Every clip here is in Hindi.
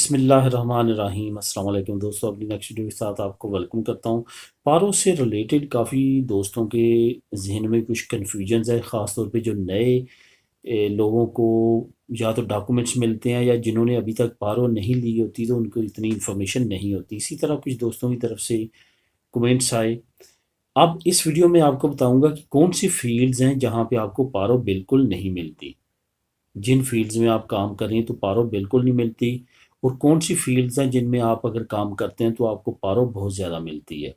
बिस्मिल्लाहिर्रहमानिर्रहीम। अस्सलाम वालेकुम दोस्तों, अपनी नेक्स्ट वीडियो के साथ आपको वेलकम करता हूँ। पारो से रिलेटेड काफ़ी दोस्तों के जहन में कुछ कन्फ्यूजन्स है, ख़ास तौर पे जो नए लोगों को या तो डॉक्यूमेंट्स मिलते हैं या जिन्होंने अभी तक पारो नहीं ली होती तो उनको इतनी इन्फॉर्मेशन नहीं होती। इसी तरह कुछ दोस्तों की तरफ से कमेंट्स आए। अब इस वीडियो में आपको बताऊंगा कि कौन सी फील्ड्स हैं जहाँ पे आपको पारो बिल्कुल नहीं मिलती। जिन फील्ड्स में आप काम कर रहे हैं तो पारो बिल्कुल नहीं मिलती, और कौन सी फील्ड्स हैं जिनमें आप अगर काम करते हैं तो आपको पारो बहुत ज़्यादा मिलती है।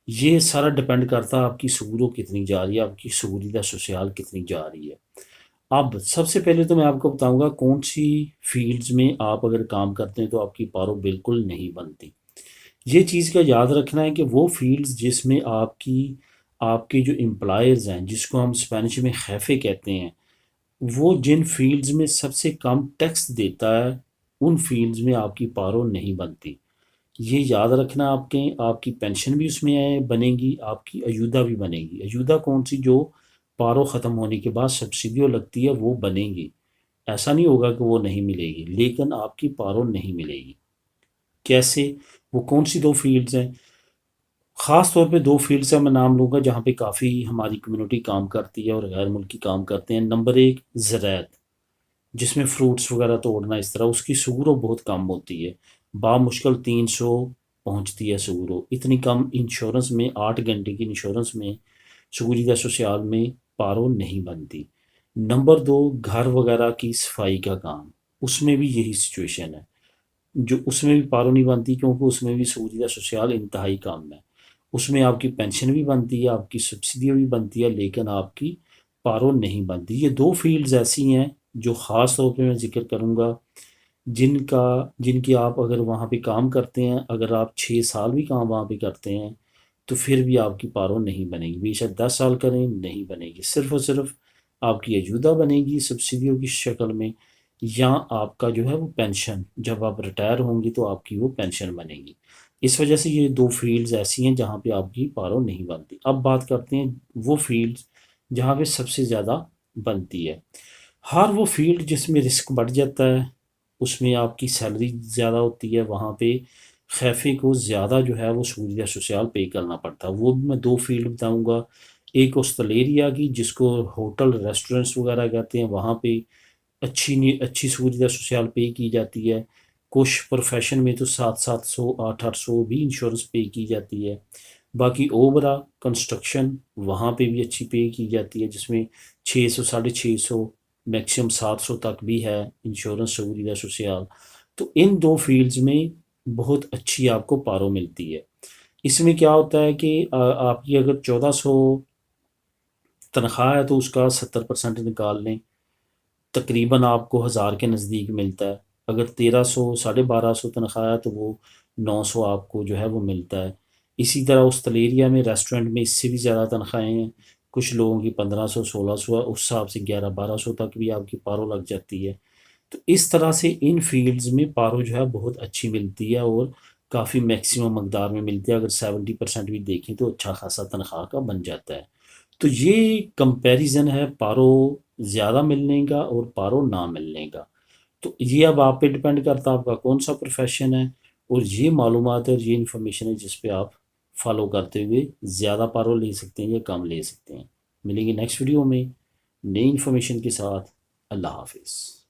ये सारा डिपेंड करता है आपकी सूरो कितनी जा रही है, आपकी सूरीदा सोशल कितनी जा रही है। अब सबसे पहले तो मैं आपको बताऊंगा कौन सी फील्ड्स में आप अगर काम करते हैं तो आपकी पारो बिल्कुल नहीं बनती। ये चीज़ का याद रखना है कि वो फील्ड्स जिसमें आपकी आपके जो एम्प्लॉयज़ हैं, जिसको हम स्पेनिश में खैफे कहते हैं, वो जिन फील्ड्स में सबसे कम टैक्स देता है उन फील्ड्स में आपकी पारो नहीं बनती। ये याद रखना, आपकी पेंशन भी उसमें बनेगी, आपकी अयूदा भी बनेगी। अयूदा कौन सी, जो पारो ख़त्म होने के बाद सब्सिडी लगती है वो बनेगी। ऐसा नहीं होगा कि वो नहीं मिलेगी, लेकिन आपकी पारो नहीं मिलेगी। कैसे? वो कौन सी दो फील्ड्स हैं? ख़ास तौर पे दो फील्ड से मैं नाम लूँगा जहाँ पे काफ़ी हमारी कम्युनिटी काम करती है और गैर मुल्की काम करते हैं। नंबर एक, ज़राअत, जिसमें फ्रूट्स वगैरह तोड़ना, इस तरह उसकी सूरो बहुत कम होती है। बामुश्किल 300 पहुंचती है सूरो। इतनी कम इंश्योरेंस में, 8 घंटे की इंश्योरेंस में, सूरीदा सोशल में पारो नहीं बनती। नंबर दो, घर वगैरह की सफाई का काम, उसमें भी यही सिचुएशन है। जो उसमें भी पारो नहीं बनती, क्योंकि उसमें भी सूरीदा सोशल इंतहाई कम है। उसमें आपकी पेंशन भी बनती है, आपकी सब्सिडी भी बनती है, लेकिन आपकी पारो नहीं बनती। ये दो फील्ड्स ऐसी हैं जो ख़ास तौर पे मैं ज़िक्र करूँगा, जिनका जिनकी आप अगर वहाँ पे काम करते हैं, अगर आप 6 साल भी काम वहाँ पे करते हैं, तो फिर भी आपकी पारो नहीं बनेगी। बेशक 10 साल करें, नहीं बनेगी। सिर्फ़ और सिर्फ आपकी अजूदा बनेगी सब्सिडियों की शक्ल में, या आपका जो है वो पेंशन, जब आप रिटायर होंगी तो आपकी वो पेंशन बनेगी। इस वजह से ये दो फील्ड्स ऐसी हैं जहाँ पे आपकी पारो नहीं बनती। अब बात करते हैं वो फील्ड्स जहाँ पे सबसे ज़्यादा बनती है। हर वो फील्ड जिसमें रिस्क बढ़ जाता है, उसमें आपकी सैलरी ज़्यादा होती है, वहाँ पे खैफे को ज़्यादा जो है वो सूद या सोशल पे करना पड़ता है। वो भी मैं दो फील्ड बताऊँगा। एक ऑस्ट्रेलिया की, जिसको होटल रेस्टोरेंट्स वगैरह कहते हैं, वहाँ पे अच्छी सूद या सोशल पे की जाती है। कुछ प्रोफेशन में तो 700 800 भी इंश्योरेंस पे की जाती है। बाकी ओवरा कंस्ट्रक्शन, वहाँ पे भी अच्छी पे की जाती है, जिसमें 600 650, मैक्सिमम 700 तक भी है इंश्योरेंस सहूलियत सोशल। तो इन दो फील्ड्स में बहुत अच्छी आपको पारो मिलती है। इसमें क्या होता है कि आपकी अगर 1400 तनख्वाह है तो उसका 70% निकाल लें, तकरीबन आपको 1000 के नज़दीक मिलता है। अगर 1300 1250 तनख्वाह है तो वो 900 आपको जो है वो मिलता है। इसी तरह ऑस्ट्रेलिया में रेस्टोरेंट में इससे भी ज़्यादा तनख्वाहें हैं। कुछ लोगों की 1500 1600 है, उस हिसाब से 11 1200 तक भी आपकी पारो लग जाती है। तो इस तरह से इन फील्ड्स में पारो जो है बहुत अच्छी मिलती है, और काफ़ी मैक्सिमम मकदार में मिलती है। अगर 70% भी देखें तो अच्छा खासा तनख्वाह का बन जाता है। तो ये कंपैरिजन है पारो ज़्यादा मिलने का और पारो ना मिलने का। तो ये अब आप पे डिपेंड करता है आपका कौन सा प्रोफेशन है, और ये मालूमात है और ये इन्फॉर्मेशन है जिस पे आप फॉलो करते हुए ज़्यादा पारो ले सकते हैं या कम ले सकते हैं। मिलेंगे नेक्स्ट वीडियो में नई इन्फॉर्मेशन के साथ। अल्लाह हाफिज़।